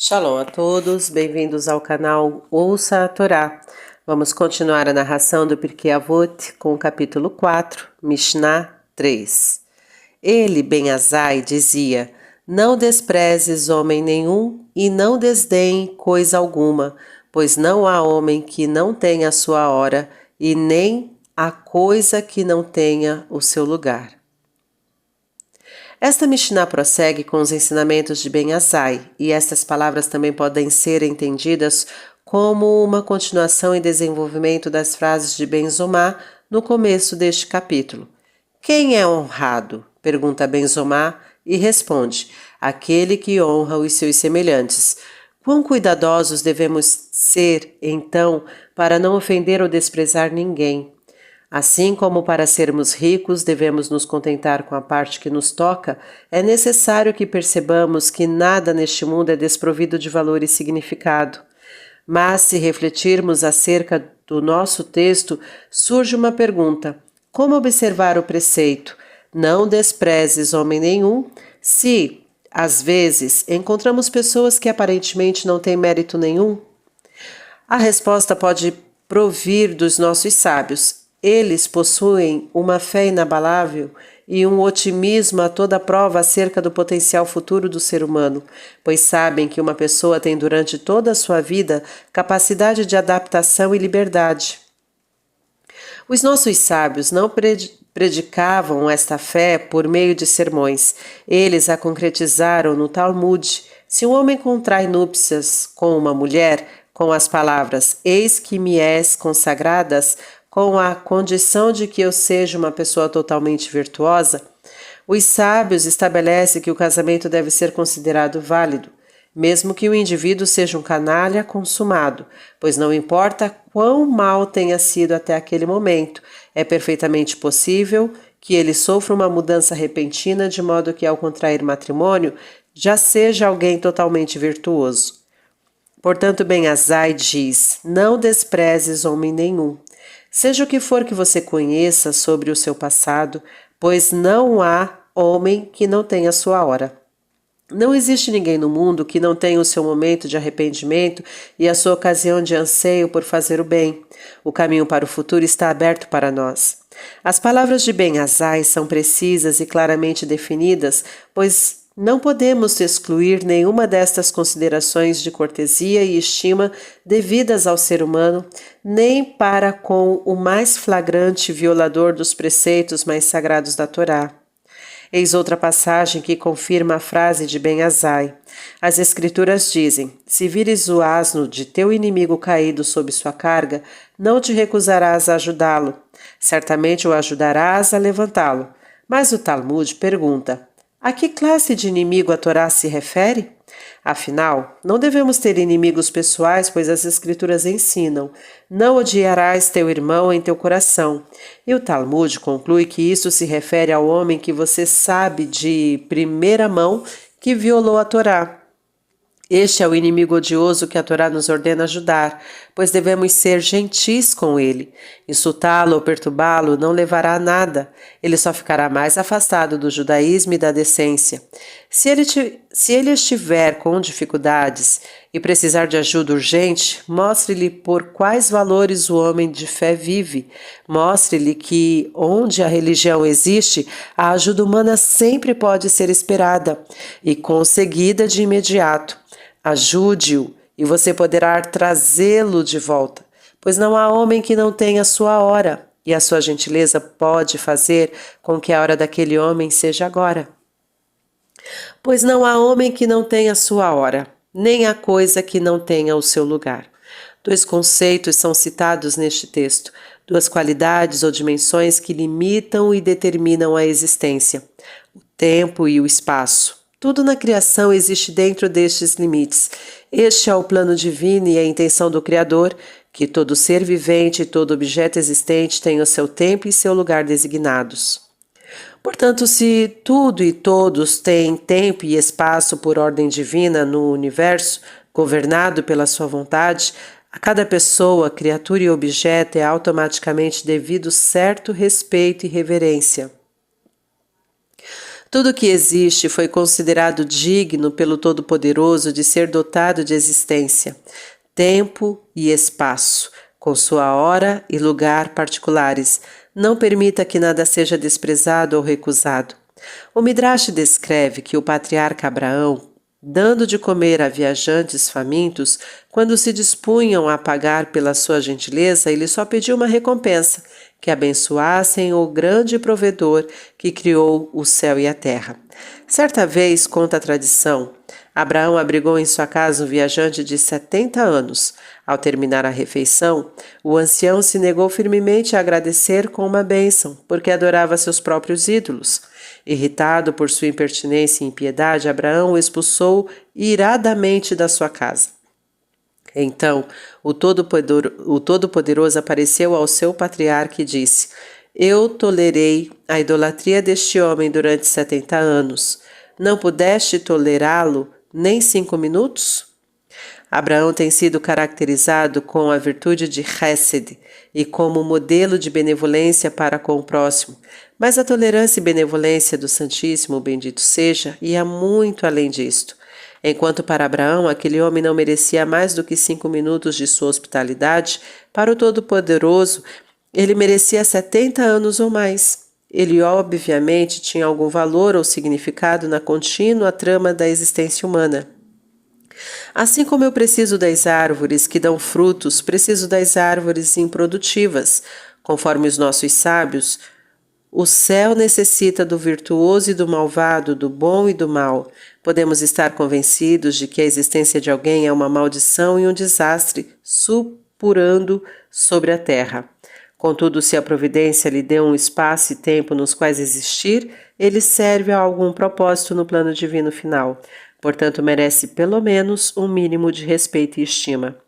Shalom a todos, bem-vindos ao canal Ouça a Torá. Vamos continuar a narração do Pirkei Avot com o capítulo 4, Mishnah 3. Ele, Ben Azai, dizia: Não desprezes homem nenhum e não desdenhe coisa alguma, pois não há homem que não tenha a sua hora e nem há coisa que não tenha o seu lugar. Esta Mishnah prossegue com os ensinamentos de Ben Azai, e estas palavras também podem ser entendidas como uma continuação e desenvolvimento das frases de Ben Zomá no começo deste capítulo. Quem é honrado? Pergunta Ben Zomá e responde: aquele que honra os seus semelhantes. Quão cuidadosos devemos ser, então, para não ofender ou desprezar ninguém? Assim como para sermos ricos devemos nos contentar com a parte que nos toca, é necessário que percebamos que nada neste mundo é desprovido de valor e significado. Mas se refletirmos acerca do nosso texto, surge uma pergunta: como observar o preceito? Não desprezes homem nenhum, se, às vezes, encontramos pessoas que aparentemente não têm mérito nenhum? A resposta pode provir dos nossos sábios. Eles possuem uma fé inabalável e um otimismo a toda prova acerca do potencial futuro do ser humano, pois sabem que uma pessoa tem durante toda a sua vida capacidade de adaptação e liberdade. Os nossos sábios não predicavam esta fé por meio de sermões. Eles a concretizaram no Talmud. Se um homem contrai núpcias com uma mulher, com as palavras "Eis que me és consagradas", com a condição de que eu seja uma pessoa totalmente virtuosa, os sábios estabelecem que o casamento deve ser considerado válido, mesmo que o indivíduo seja um canalha consumado, pois não importa quão mal tenha sido até aquele momento, é perfeitamente possível que ele sofra uma mudança repentina de modo que, ao contrair matrimônio, já seja alguém totalmente virtuoso. Portanto, Ben Azai diz: não desprezes homem nenhum. Seja o que for que você conheça sobre o seu passado, pois não há homem que não tenha sua hora. Não existe ninguém no mundo que não tenha o seu momento de arrependimento e a sua ocasião de anseio por fazer o bem. O caminho para o futuro está aberto para nós. As palavras de Ben Azai são precisas e claramente definidas, pois não podemos excluir nenhuma destas considerações de cortesia e estima devidas ao ser humano, nem para com o mais flagrante violador dos preceitos mais sagrados da Torá. Eis outra passagem que confirma a frase de Ben Azai. As Escrituras dizem: se vires o asno de teu inimigo caído sob sua carga, não te recusarás a ajudá-lo. Certamente o ajudarás a levantá-lo. Mas o Talmud pergunta: a que classe de inimigo a Torá se refere? Afinal, não devemos ter inimigos pessoais, pois as Escrituras ensinam: não odiarás teu irmão em teu coração. E o Talmud conclui que isso se refere ao homem que você sabe de primeira mão que violou a Torá. Este é o inimigo odioso que a Torá nos ordena ajudar, pois devemos ser gentis com ele. Insultá-lo ou perturbá-lo não levará a nada, ele só ficará mais afastado do judaísmo e da decência. Se ele estiver com dificuldades e precisar de ajuda urgente, mostre-lhe por quais valores o homem de fé vive. Mostre-lhe que, onde a religião existe, a ajuda humana sempre pode ser esperada e conseguida de imediato. Ajude-o e você poderá trazê-lo de volta, pois não há homem que não tenha sua hora, e a sua gentileza pode fazer com que a hora daquele homem seja agora. Pois não há homem que não tenha sua hora, nem há coisa que não tenha o seu lugar. Dois conceitos são citados neste texto, duas qualidades ou dimensões que limitam e determinam a existência: o tempo e o espaço. Tudo na criação existe dentro destes limites. Este é o plano divino e a intenção do Criador, que todo ser vivente e todo objeto existente tenha o seu tempo e seu lugar designados. Portanto, se tudo e todos têm tempo e espaço por ordem divina no universo, governado pela sua vontade, a cada pessoa, criatura e objeto é automaticamente devido certo respeito e reverência. Tudo que existe foi considerado digno pelo Todo-Poderoso de ser dotado de existência, tempo e espaço, com sua hora e lugar particulares. Não permita que nada seja desprezado ou recusado. O Midrash descreve que o patriarca Abraão, dando de comer a viajantes famintos, quando se dispunham a pagar pela sua gentileza, ele só pediu uma recompensa, que abençoassem o grande provedor que criou o céu e a terra. Certa vez, conta a tradição, Abraão abrigou em sua casa um viajante de 70 anos. Ao terminar a refeição, o ancião se negou firmemente a agradecer com uma bênção, porque adorava seus próprios ídolos. Irritado por sua impertinência e impiedade, Abraão o expulsou iradamente da sua casa. Então, o Todo-Poderoso apareceu ao seu patriarca e disse: Eu tolerei a idolatria deste homem durante 70 anos. Não pudeste tolerá-lo nem 5 minutos? Abraão tem sido caracterizado com a virtude de Hesed e como modelo de benevolência para com o próximo. Mas a tolerância e benevolência do Santíssimo, bendito seja, ia muito além disto. Enquanto para Abraão aquele homem não merecia mais do que 5 minutos de sua hospitalidade, para o Todo-Poderoso ele merecia 70 anos ou mais. Ele obviamente tinha algum valor ou significado na contínua trama da existência humana. Assim como eu preciso das árvores que dão frutos, preciso das árvores improdutivas. Conforme os nossos sábios, o céu necessita do virtuoso e do malvado, do bom e do mal. Podemos estar convencidos de que a existência de alguém é uma maldição e um desastre supurando sobre a terra. Contudo, se a providência lhe deu um espaço e tempo nos quais existir, ele serve a algum propósito no plano divino final. Portanto, merece pelo menos um mínimo de respeito e estima.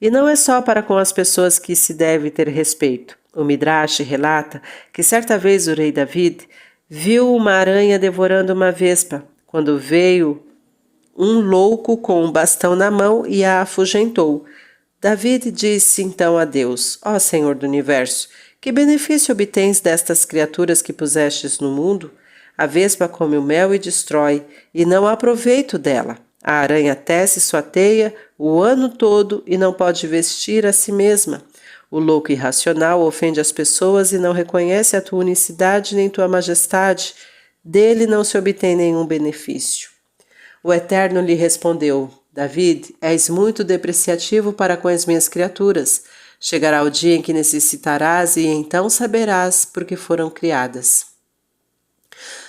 E não é só para com as pessoas que se deve ter respeito. O Midrash relata que certa vez o rei David viu uma aranha devorando uma vespa, quando veio um louco com um bastão na mão e a afugentou. David disse então a Deus: Ó Senhor do Universo, que benefício obtens destas criaturas que pusestes no mundo? A vespa come o mel e destrói, e não há proveito dela. A aranha tece sua teia o ano todo e não pode vestir a si mesma. O louco irracional ofende as pessoas e não reconhece a tua unicidade nem tua majestade. Dele não se obtém nenhum benefício. O Eterno lhe respondeu: David, és muito depreciativo para com as minhas criaturas. Chegará o dia em que necessitarás e então saberás por que foram criadas.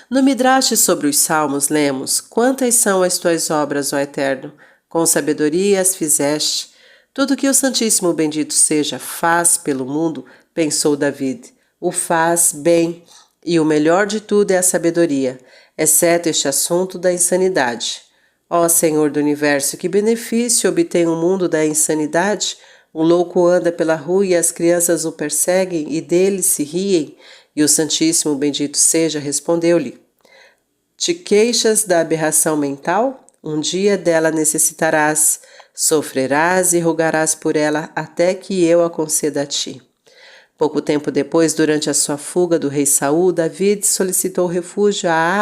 No Midrash sobre os Salmos lemos: Quantas são as tuas obras, ó Eterno? Com sabedoria as fizeste. Tudo que o Santíssimo bendito seja faz pelo mundo, pensou David. O faz bem, e o melhor de tudo é a sabedoria, exceto este assunto da insanidade. Ó Senhor do Universo, que benefício obtém o mundo da insanidade? Um louco anda pela rua e as crianças o perseguem e dele se riem. E o Santíssimo bendito seja respondeu-lhe: Te queixas da aberração mental? Um dia dela necessitarás, sofrerás e rogarás por ela até que eu a conceda a ti. Pouco tempo depois, durante a sua fuga do rei Saul, David solicitou refúgio a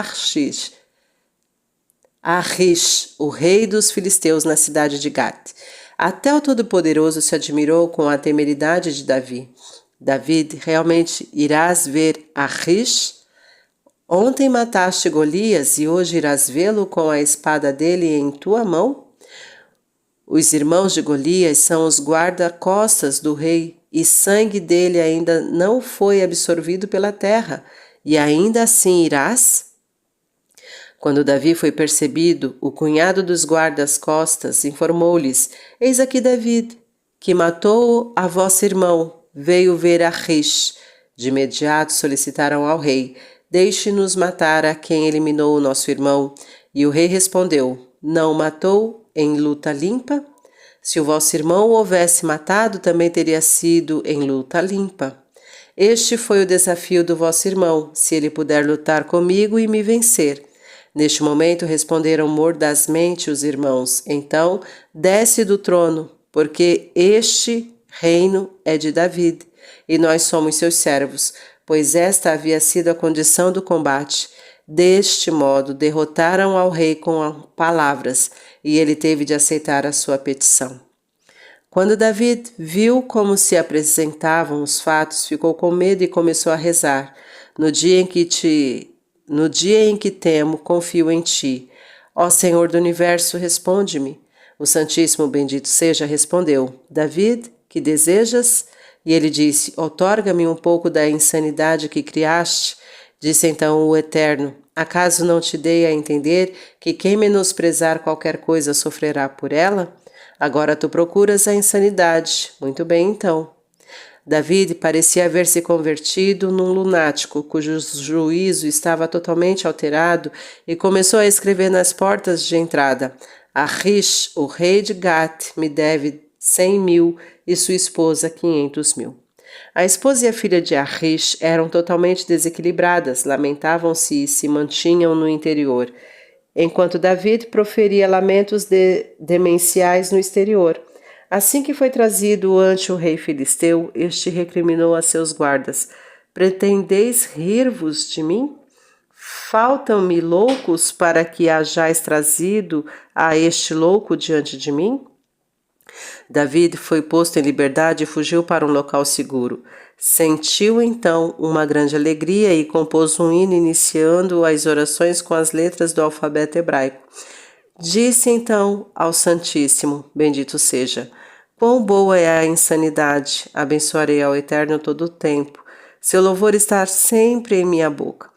Achish, o rei dos filisteus, na cidade de Gat. Até o Todo-Poderoso se admirou com a temeridade de Davi. David, realmente irás ver Achish? Ontem mataste Golias e hoje irás vê-lo com a espada dele em tua mão? Os irmãos de Golias são os guarda-costas do rei, e sangue dele ainda não foi absorvido pela terra, e ainda assim irás? Quando Davi foi percebido, o cunhado dos guardas-costas informou-lhes: Eis aqui David, que matou a vosso irmão, veio ver Achish. De imediato solicitaram ao rei: Deixe-nos matar a quem eliminou o nosso irmão. E o rei respondeu: Não matou em luta limpa? Se o vosso irmão o houvesse matado, também teria sido em luta limpa. Este foi o desafio do vosso irmão, se ele puder lutar comigo e me vencer. Neste momento responderam mordazmente os irmãos: Então, desce do trono, porque este reino é de David, e nós somos seus servos, pois esta havia sido a condição do combate. Deste modo, derrotaram ao rei com palavras, e ele teve de aceitar a sua petição. Quando David viu como se apresentavam os fatos, ficou com medo e começou a rezar. No dia em que temo, confio em ti. Ó Senhor do universo, responde-me. O Santíssimo bendito seja respondeu: David, que desejas? E ele disse: outorga-me um pouco da insanidade que criaste. Disse então o Eterno: acaso não te dei a entender que quem menosprezar qualquer coisa sofrerá por ela? Agora tu procuras a insanidade. Muito bem, então. David parecia haver se convertido num lunático, cujo juízo estava totalmente alterado, e começou a escrever nas portas de entrada: Achish, o rei de Gat, me deve 100.000 e sua esposa 500.000. A esposa e a filha de Achish eram totalmente desequilibradas, lamentavam-se e se mantinham no interior, enquanto David proferia lamentos demenciais no exterior. Assim que foi trazido ante o rei filisteu, este recriminou a seus guardas: pretendeis rir-vos de mim? Faltam-me loucos para que hajais trazido a este louco diante de mim? David foi posto em liberdade e fugiu para um local seguro. Sentiu então uma grande alegria e compôs um hino iniciando as orações com as letras do alfabeto hebraico. Disse então ao Santíssimo, bendito seja: quão boa é a insanidade, abençoarei ao Eterno todo o tempo. Seu louvor está sempre em minha boca,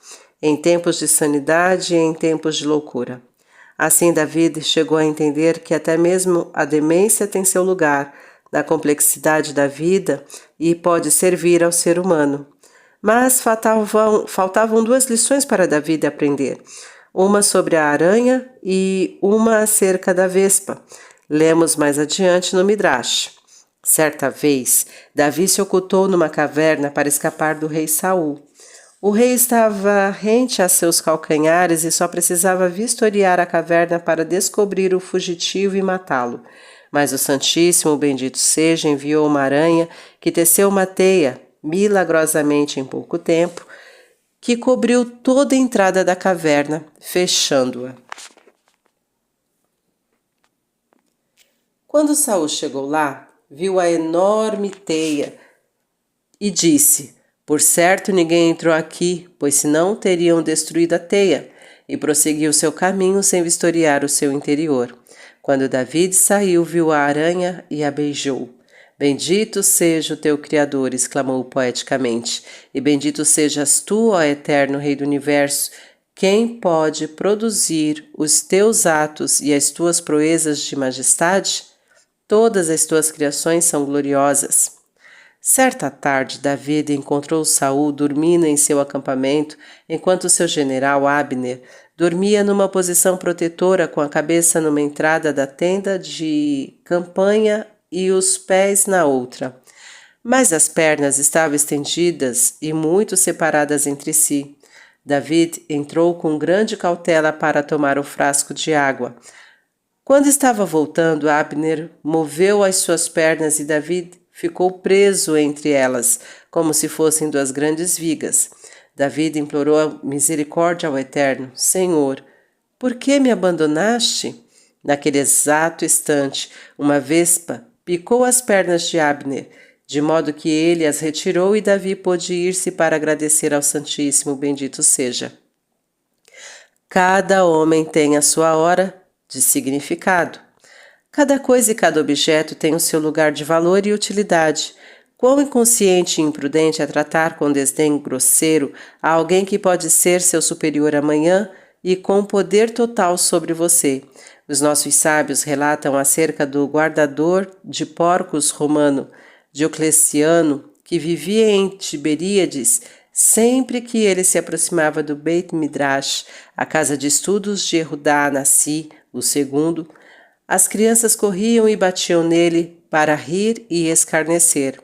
em tempos de sanidade e em tempos de loucura. Assim David chegou a entender que até mesmo a demência tem seu lugar na complexidade da vida e pode servir ao ser humano. Mas faltavam duas lições para David aprender, uma sobre a aranha e uma acerca da vespa. Lemos mais adiante no Midrash. Certa vez, Davi se ocultou numa caverna para escapar do rei Saul. O rei estava rente a seus calcanhares e só precisava vistoriar a caverna para descobrir o fugitivo e matá-lo. Mas o Santíssimo, bendito seja, enviou uma aranha que teceu uma teia, milagrosamente em pouco tempo, que cobriu toda a entrada da caverna, fechando-a. Quando Saul chegou lá, viu a enorme teia e disse: por certo ninguém entrou aqui, pois senão teriam destruído a teia, e prosseguiu seu caminho sem vistoriar o seu interior. Quando David saiu, viu a aranha e a beijou. Bendito seja o teu Criador, exclamou poeticamente, e bendito sejas tu, ó Eterno Rei do Universo, quem pode produzir os teus atos e as tuas proezas de majestade? Todas as tuas criações são gloriosas. Certa tarde, David encontrou Saul dormindo em seu acampamento, enquanto seu general Abner dormia numa posição protetora com a cabeça numa entrada da tenda de campanha e os pés na outra. Mas as pernas estavam estendidas e muito separadas entre si. David entrou com grande cautela para tomar o frasco de água. Quando estava voltando, Abner moveu as suas pernas e David ficou preso entre elas, como se fossem duas grandes vigas. David implorou misericórdia ao Eterno: Senhor, por que me abandonaste? Naquele exato instante, uma vespa picou as pernas de Abner, de modo que ele as retirou e Davi pôde ir-se para agradecer ao Santíssimo, bendito seja. Cada homem tem a sua hora de significado. Cada coisa e cada objeto tem o seu lugar de valor e utilidade. Quão inconsciente e imprudente é tratar com desdém grosseiro a alguém que pode ser seu superior amanhã e com poder total sobre você. Os nossos sábios relatam acerca do guardador de porcos romano, Diocleciano, que vivia em Tiberíades. Sempre que ele se aproximava do Beit Midrash, a casa de estudos de Yehudá Nassi, o segundo, as crianças corriam e batiam nele para rir e escarnecer.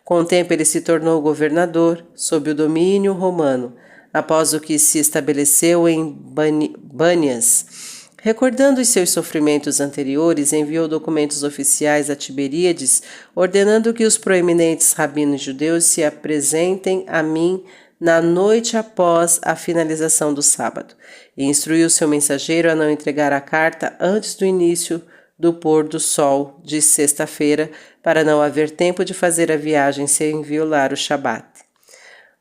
Com o tempo ele se tornou governador, sob o domínio romano, após o que se estabeleceu em Bânias. Recordando os seus sofrimentos anteriores, enviou documentos oficiais a Tiberíades, ordenando que os proeminentes rabinos judeus se apresentem a mim na noite após a finalização do sábado, e instruiu seu mensageiro a não entregar a carta antes do início do pôr do sol de sexta-feira, para não haver tempo de fazer a viagem sem violar o Shabat.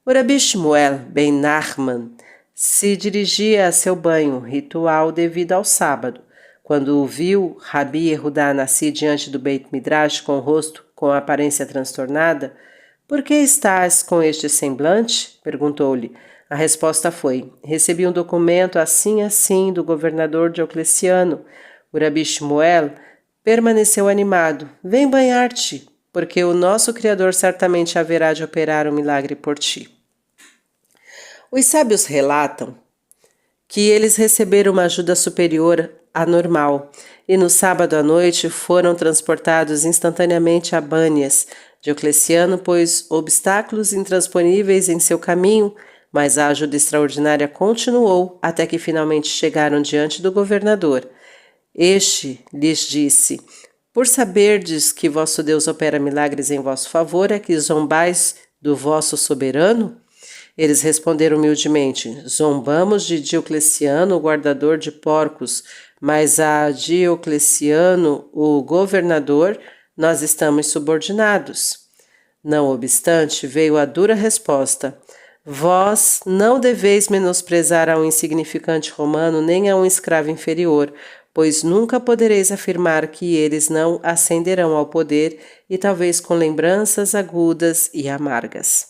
O Rabi Shmuel ben Nachman se dirigia a seu banho ritual devido ao sábado, quando o viu Rabi Yehudá Anassi diante do Beit Midrash com o rosto com aparência transtornada. "Por que estás com este semblante?" perguntou-lhe. A resposta foi: "Recebi um documento assim do governador Diocleciano." O Rabi Shmuel permaneceu animado. "Vem banhar-te, porque o nosso Criador certamente haverá de operar um milagre por ti." Os sábios relatam que eles receberam uma ajuda superior à normal e no sábado à noite foram transportados instantaneamente a Bânias. Diocleciano pôs obstáculos intransponíveis em seu caminho, mas a ajuda extraordinária continuou até que finalmente chegaram diante do governador. Este lhes disse: "Por saberdes que vosso Deus opera milagres em vosso favor, é que zombais do vosso soberano?" Eles responderam humildemente: "Zombamos de Diocleciano, o guardador de porcos, mas a Diocleciano, o governador, nós estamos subordinados." Não obstante, veio a dura resposta: "Vós não deveis menosprezar a um insignificante romano nem a um escravo inferior, pois nunca podereis afirmar que eles não ascenderão ao poder, e talvez com lembranças agudas e amargas."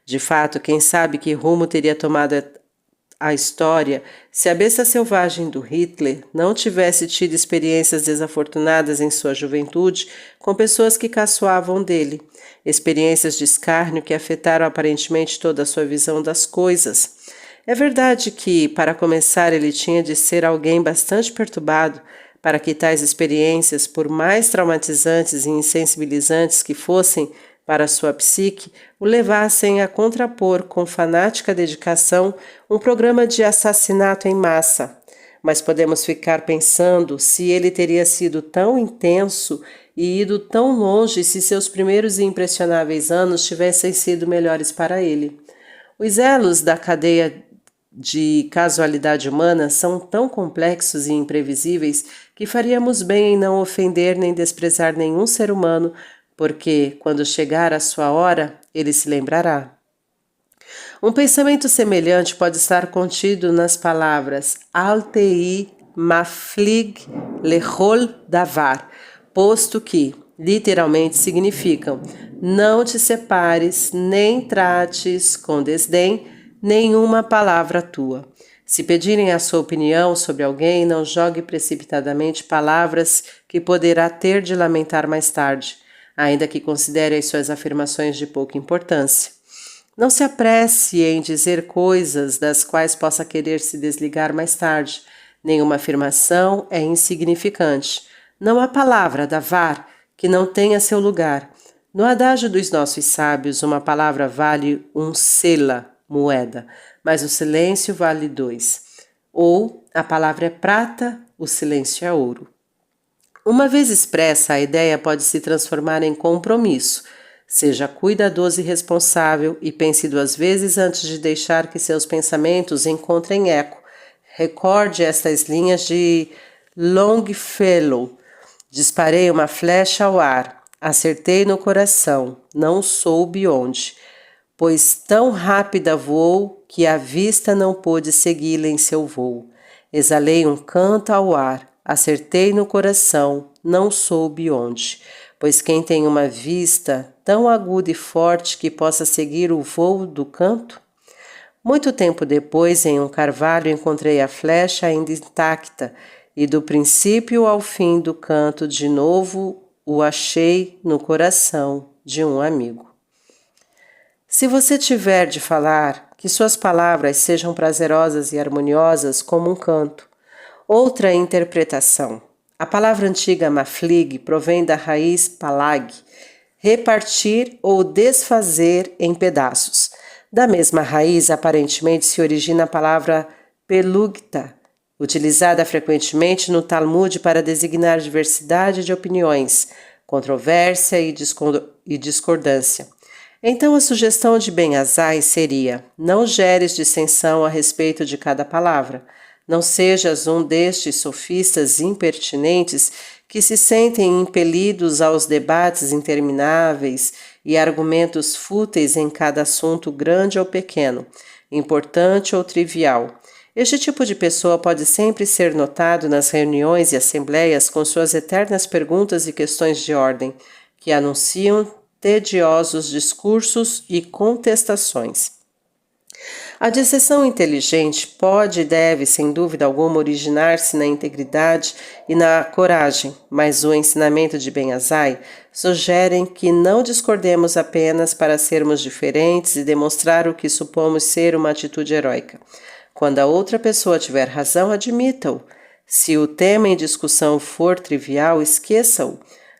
De fato, quem sabe que rumo teria tomado a história se a besta selvagem do Hitler não tivesse tido experiências desafortunadas em sua juventude com pessoas que caçoavam dele, experiências de escárnio que afetaram aparentemente toda a sua visão das coisas. É verdade que, para começar, ele tinha de ser alguém bastante perturbado para que tais experiências, por mais traumatizantes e insensibilizantes que fossem para sua psique, o levassem a contrapor com fanática dedicação um programa de assassinato em massa. Mas podemos ficar pensando se ele teria sido tão intenso e ido tão longe se seus primeiros e impressionáveis anos tivessem sido melhores para ele. Os elos da cadeia de casualidade humana são tão complexos e imprevisíveis que faríamos bem em não ofender nem desprezar nenhum ser humano, porque, quando chegar a sua hora, ele se lembrará. Um pensamento semelhante pode estar contido nas palavras Altei maflig lechol davar, posto que, literalmente, significam: não te separes, nem trates com desdém nenhuma palavra tua. Se pedirem a sua opinião sobre alguém, não jogue precipitadamente palavras que poderá ter de lamentar mais tarde, ainda que considere as suas afirmações de pouca importância. Não se apresse em dizer coisas das quais possa querer se desligar mais tarde. Nenhuma afirmação é insignificante. Não há palavra, davar, que não tenha seu lugar. No adágio dos nossos sábios, uma palavra vale um sela, moeda, mas o silêncio vale 2. Ou a palavra é prata, o silêncio é ouro. Uma vez expressa, a ideia pode se transformar em compromisso. Seja cuidadoso e responsável e pense 2 vezes antes de deixar que seus pensamentos encontrem eco. Recorde estas linhas de Longfellow. Disparei uma flecha ao ar, acertei no coração, não soube onde, pois tão rápida voou que a vista não pôde segui-la em seu voo. Exalei um canto ao ar, acertei no coração, não soube onde, pois quem tem uma vista tão aguda e forte que possa seguir o voo do canto? Muito tempo depois, em um carvalho, encontrei a flecha ainda intacta, e do princípio ao fim do canto de novo o achei no coração de um amigo. Se você tiver de falar, que suas palavras sejam prazerosas e harmoniosas como um canto. Outra interpretação. A palavra antiga maflig provém da raiz palag, repartir ou desfazer em pedaços. Da mesma raiz, aparentemente, se origina a palavra pelugta, utilizada frequentemente no Talmud para designar diversidade de opiniões, controvérsia e discordância. Então a sugestão de Ben Azai seria: não geres dissensão a respeito de cada palavra. Não sejas um destes sofistas impertinentes que se sentem impelidos aos debates intermináveis e argumentos fúteis em cada assunto grande ou pequeno, importante ou trivial. Este tipo de pessoa pode sempre ser notado nas reuniões e assembleias com suas eternas perguntas e questões de ordem, que anunciam tediosos discursos e contestações. A disseção inteligente pode e deve, sem dúvida alguma, originar-se na integridade e na coragem, mas o ensinamento de Ben Azai sugere que não discordemos apenas para sermos diferentes e demonstrar o que supomos ser uma atitude heróica. Quando a outra pessoa tiver razão, admita-o. Se o tema em discussão for trivial, esqueça-o.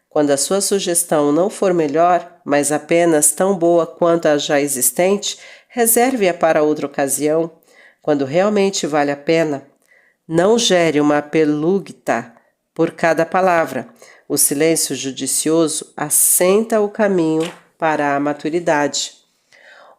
Quando a sua sugestão não for melhor, mas apenas tão boa quanto a já existente, reserve-a para outra ocasião. Quando realmente vale a pena, não gere uma pelugta por cada palavra. O silêncio judicioso assenta o caminho para a maturidade.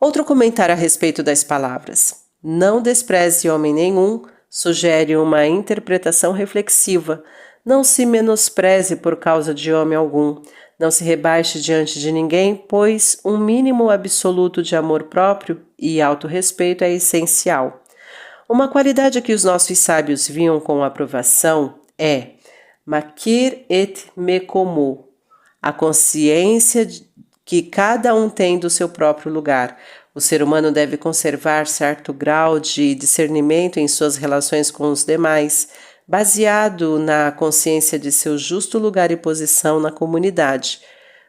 Outro comentário a respeito das palavras. Não despreze homem nenhum, sugere uma interpretação reflexiva. Não se menospreze por causa de homem algum. Não se rebaixe diante de ninguém, pois um mínimo absoluto de amor próprio e autorrespeito é essencial. Uma qualidade que os nossos sábios viam com aprovação é Makir et Mekomo, a consciência que cada um tem do seu próprio lugar. O ser humano deve conservar certo grau de discernimento em suas relações com os demais, baseado na consciência de seu justo lugar e posição na comunidade.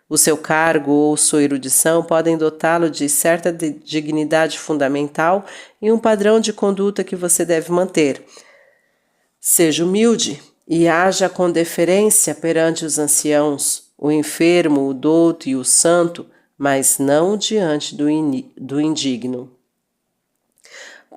O seu cargo ou sua erudição podem dotá-lo de certa dignidade fundamental e um padrão de conduta que você deve manter. Seja humilde e haja com deferência perante os anciãos, o enfermo, o douto e o santo, mas não diante do indigno.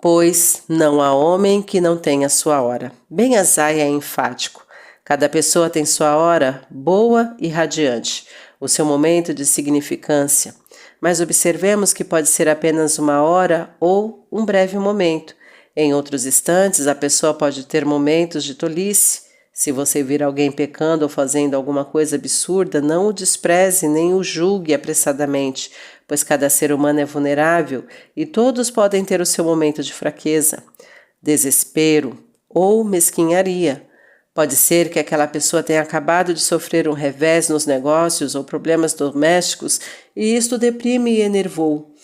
Pois não há homem que não tenha sua hora. Ben Azai é enfático. Cada pessoa tem sua hora boa e radiante, o seu momento de significância. Mas observemos que pode ser apenas uma hora ou um breve momento. Em outros instantes, a pessoa pode ter momentos de tolice. Se você vir alguém pecando ou fazendo alguma coisa absurda, não o despreze nem o julgue apressadamente, pois cada ser humano é vulnerável e todos podem ter o seu momento de fraqueza, desespero ou mesquinharia. Pode ser que aquela pessoa tenha acabado de sofrer um revés nos negócios ou problemas domésticos e isto deprime e enervou.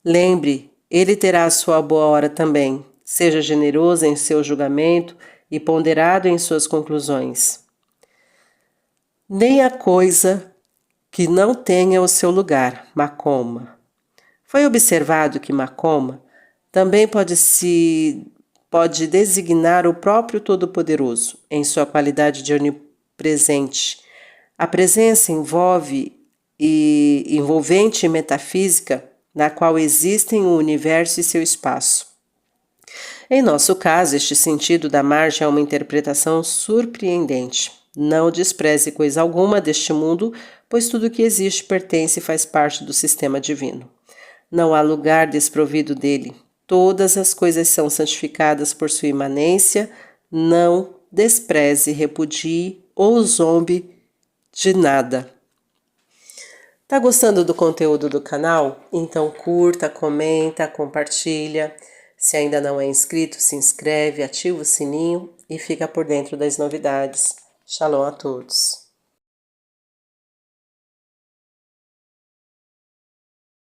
Lembre, ele terá a sua boa hora também. Seja generoso em seu julgamento e ponderado em suas conclusões. Nem a coisa que não tenha o seu lugar, Makoma. Foi observado que Makoma também pode designar o próprio Todo-Poderoso, em sua qualidade de onipresente. A presença envolvente e metafísica, na qual existem o universo e seu espaço. Em nosso caso, este sentido dá margem a uma interpretação surpreendente. Não despreze coisa alguma deste mundo, pois tudo que existe pertence e faz parte do sistema divino. Não há lugar desprovido dele. Todas as coisas são santificadas por sua imanência. Não despreze, repudie ou zombe de nada. Tá gostando do conteúdo do canal? Então curta, comenta, compartilha. Se ainda não é inscrito, se inscreve, ativa o sininho e fica por dentro das novidades. Shalom a todos.